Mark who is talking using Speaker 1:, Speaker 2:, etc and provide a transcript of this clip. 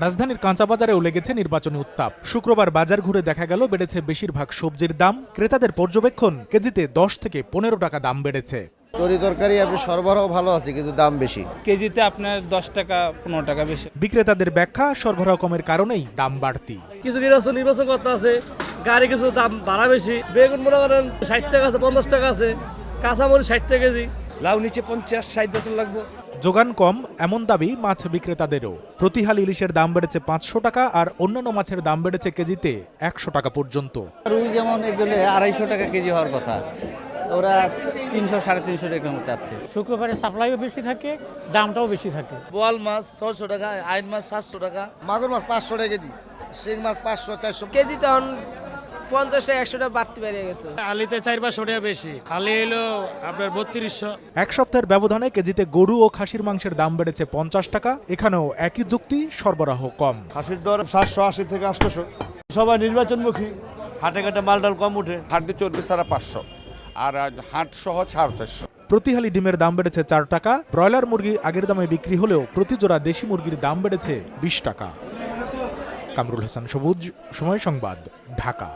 Speaker 1: রাজধানীর কাঁচাবাজারেও লেগেছে নির্বাচনী উত্তাপ। শুক্রবার বাজার ঘুরে দেখা গেল বেড়েছে বেশিরভাগ সবজির দাম। ক্রেতাদের পর্যবেক্ষণ, কেজিতে 10 থেকে 15 টাকা দাম বেড়েছে।
Speaker 2: তরকারি আপনি সরবরাহ ভালো আছে, কিন্তু দাম বেশি।
Speaker 3: কেজিতে আপনার 10 টাকা 15 টাকা বেশি।
Speaker 1: বিক্রেতাদের ব্যাখ্যা, সরবরাহ কমের কারণেই দাম বাড়তি।
Speaker 4: কিছু গৃহস্থ নির্বাচন করতে আছে, গাড়ি কিছু দাম বাড়া বেশি। বেগুন মনে করেন 60 টাকা আছে, 50 টাকা আছে, কাঁচামরিচ 60 টাকা কেজি।
Speaker 3: লাউ নিচে 50-60 বছর লাগবে।
Speaker 1: যোগান কম এমন দাবি মাছ বিক্রেতাদেরও। প্রতিহাল ইলিশের দাম বেড়েছে 500 টাকা, আর অন্যান্য মাছের দাম বেড়েছে কেজিতে 100 টাকা পর্যন্ত।
Speaker 5: রুই যেমন এগুলো 250 টাকা কেজি হওয়ার কথা, ওরা 300-350 টাকা চাচ্ছে।
Speaker 6: শুক্রবারে সাপ্লাইও বেশি থাকে, দামটাও বেশি থাকে।
Speaker 7: বোয়াল মাছ 600 টাকা, আইন মাছ 700 টাকা,
Speaker 2: মাগুর মাছ 500 টাকা কেজি, শিং মাছ 500-400
Speaker 8: কেজি। তখন 50-100 টাকা বাড়তি বেড়ে গেছে।
Speaker 4: আলিতে 400 টাকা বেশি, আলি এলো আপনার 3200।
Speaker 1: এক সপ্তাহের ব্যবধানে কেজিতে গরু ও খাসির মাংসের দাম বেড়েছে 50 টাকা। এখানেও একই যুক্তি, সরবরাহ কম।
Speaker 2: খাসির দর 780 থেকে 800।
Speaker 4: সবাই নির্বাচনমুখী, হাটে ঘাটে মালটাল কম উঠে।
Speaker 9: হাড্ডি চর্বি ছাড়া 500, আর হাট সহ 450।
Speaker 1: প্রতিহালি ডিমের দাম বেড়েছে 4 টাকা। ব্রয়লার মুরগি আগের দামে বিক্রি হলেও প্রতি জোড়া দেশি মুরগির দাম বেড়েছে 20 টাকা। কামরুল হাসান সবুজ, সময় সংবাদ, ঢাকা।